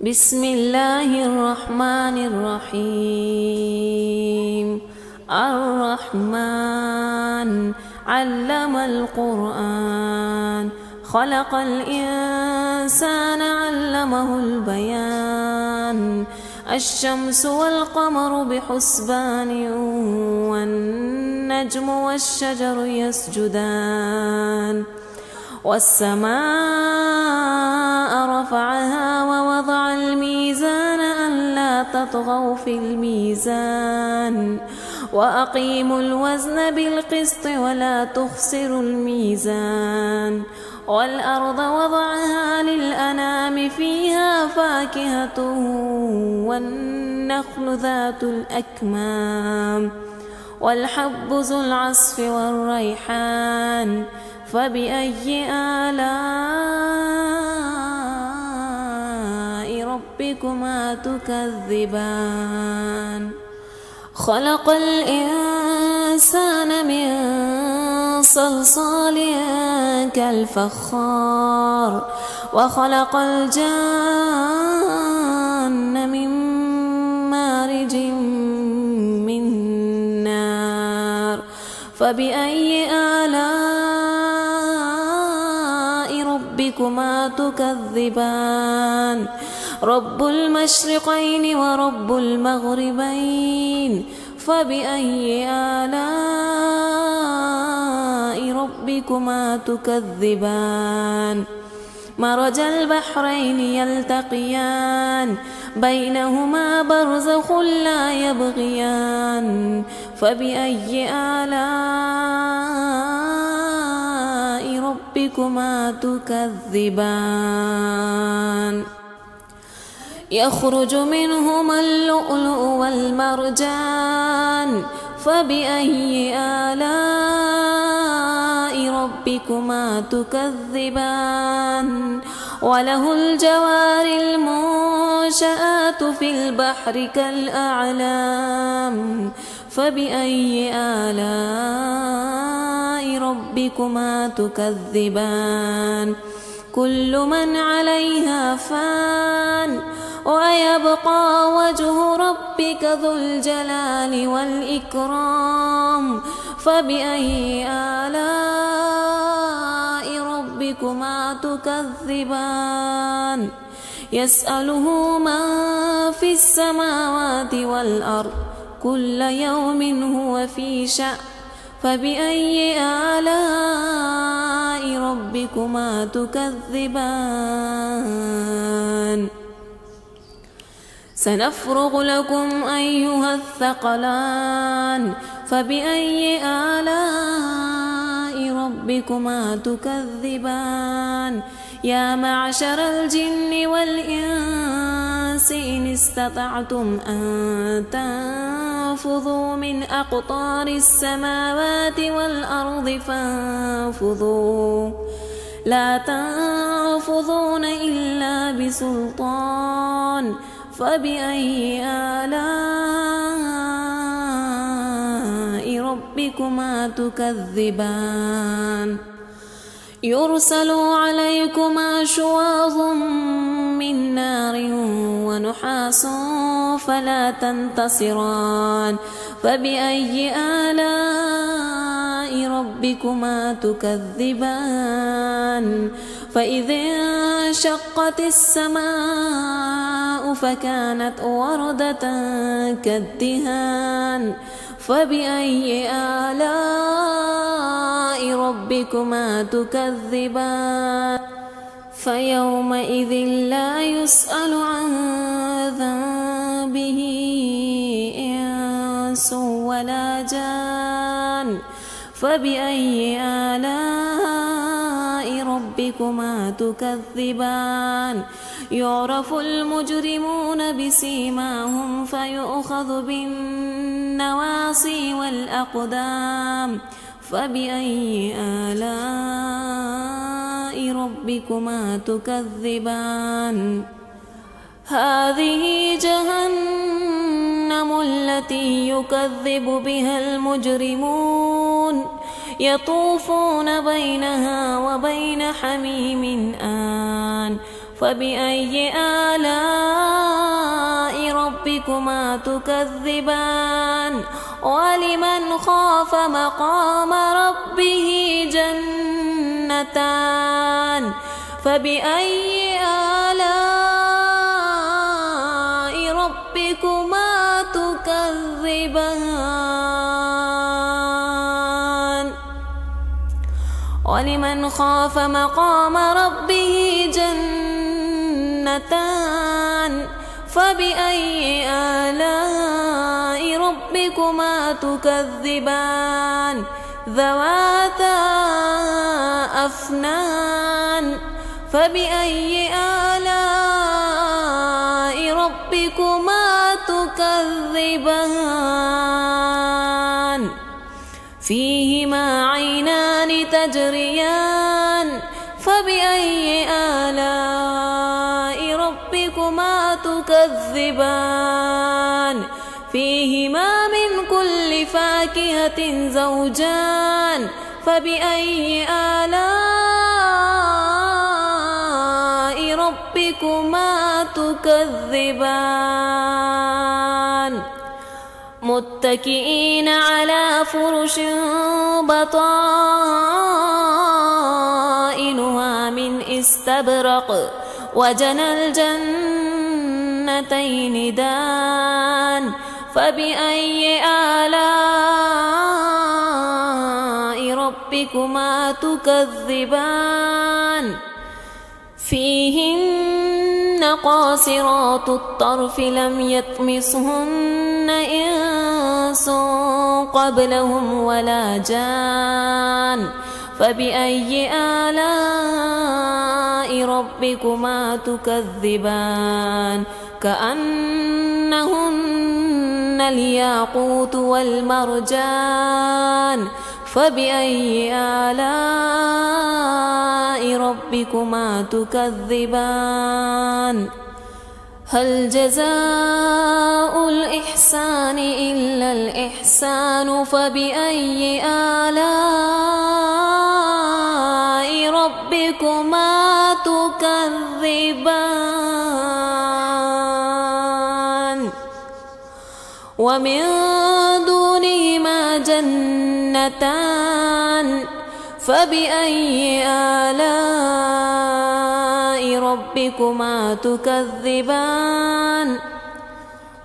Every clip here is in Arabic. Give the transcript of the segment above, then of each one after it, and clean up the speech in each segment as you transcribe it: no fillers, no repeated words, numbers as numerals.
بسم الله الرحمن الرحيم. الرحمن علم القرآن، خلق الإنسان علمه البيان. الشمس والقمر بحسبان، والنجم والشجر يسجدان. والسماء رفعها ووضع الميزان ألا تطغوا في الميزان، وأقيموا الوزن بالقسط ولا تخسروا الميزان. والأرض وضعها للأنام، فيها فاكهة والنخل ذات الأكمام، والحب ذو العصف والريحان. فبأي آلاء ربكما تكذبان؟ خلق الإنسان من صلصال كالفخار، وخلق الجان من مارج من نار. فبأي آلاء ربكما تكذبان؟ رب المشرقين ورب المغربين. فبأي آلاء ربكما تكذبان؟ مرج البحرين يلتقيان، بينهما برزخ لا يبغيان. فبأي آلاء ربكما تكذبان؟ يخرج منهما اللؤلؤ والمرجان. فبأي آلاء ربكما تكذبان؟ وله الجوار المنشآت في البحر كالأعلام. فبأي آلاء ربكما تكذبان؟ كل من عليها فان، ويبقى وجه ربك ذو الجلال والإكرام. فبأي آلاء ربكما تكذبان؟ يسأله من في السماوات والأرض، كل يوم هو في شأن. فبأي آلاء ربكما تكذبان؟ سنفرغ لكم أيها الثقلان. فبأي آلاء ربكما تكذبان؟ يا معشر الجن والإنس إن استطعتم أن تنفذوا من أقطار السماوات والأرض فانفذوا، لا تنفذون إلا بسلطان. فبأي آلاء ربكما تكذبان؟ يرسل عليكما شواظ من نار ونحاس فلا تنتصران. فبأي آلاء ربكما تكذبان؟ فإذا انشقت السماء فكانت وردة كالدهان. فبأي آلاء ربكما تكذبان؟ فيومئذ لا يسأل عن ذنبه إنس ولا جان. فبأي آلاء ربكما تكذبان؟ يعرف المجرمون بسيماهم فيؤخذ بالنواصي والأقدام. فبأي آلاء ربكما تكذبان؟ هذه جهنم التي يكذب بها المجرمون، يطوفون بينها وبين حميم آن. فبأي آلاء ربكما تكذبان ولمن خاف مقام ربه جنتان فبأي آلاء ربكما تكذبان ولمن خاف مقام ربه جنتان فبأي آلاء ربكما تكذبان ذواتا أفنان فبأي آلاء ربكما تكذبان فيهما عينان تجريان فبأي آلاء ربكما تكذبان فيهما من كل فاكهة زوجان فبأي آلاء ربكما تكذبان متكئين على فرش بطائنها من استبرق وجنى الجنتين دان فبأي آلاء ربكما تكذبان فيهن قاصرات الطرف لم يطمثهن إنس قبلهم ولا جان فبأي آلاء ربكما تكذبان كأنهن الياقوت والمرجان فبأي آلاء ربكما تكذبان هل جزاء الإحسان إلا الإحسان فبأي آلاء ربكما تكذبان ومن دونهما جنتان فبأي آلاء ربكما تكذبان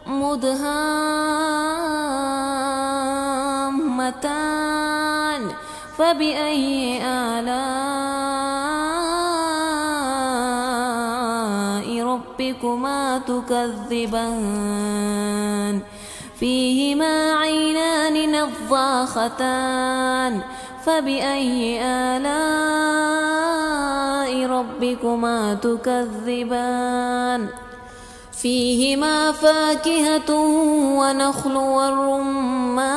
مدهامتان فبأي آلاء ربكما تكذبان فيهما عينان نضاختان فبأي آلاء ربكما تكذبان فيهما فاكهة ونخل والرمان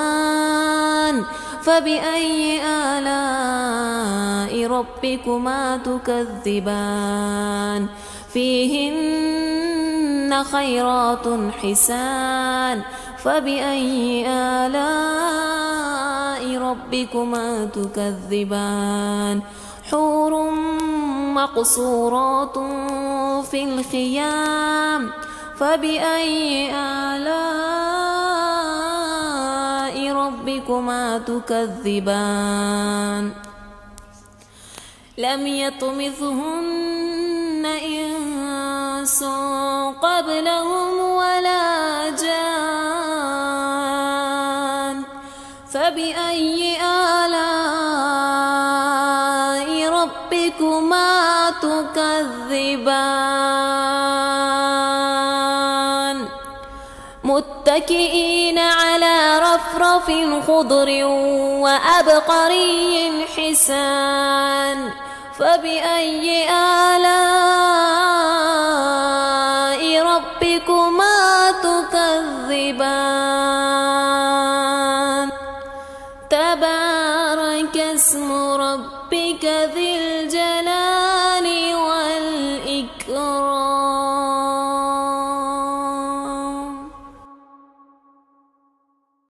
فبأي آلاء ربكما تكذبان فيهن خيرات حسان فبأي آلاء ربكما تكذبان حور مقصورات في الخيام فبأي آلاء ربكما تكذبان لم يطمثهن إنس قبلهم ولا جان فبأي آلاء ربكما تكذبان متكئين على رفرف خضر وأبقري حسان فبأي آلاء ربكما تكذبان تبارك اسم ربك ذي الجلال والإكرام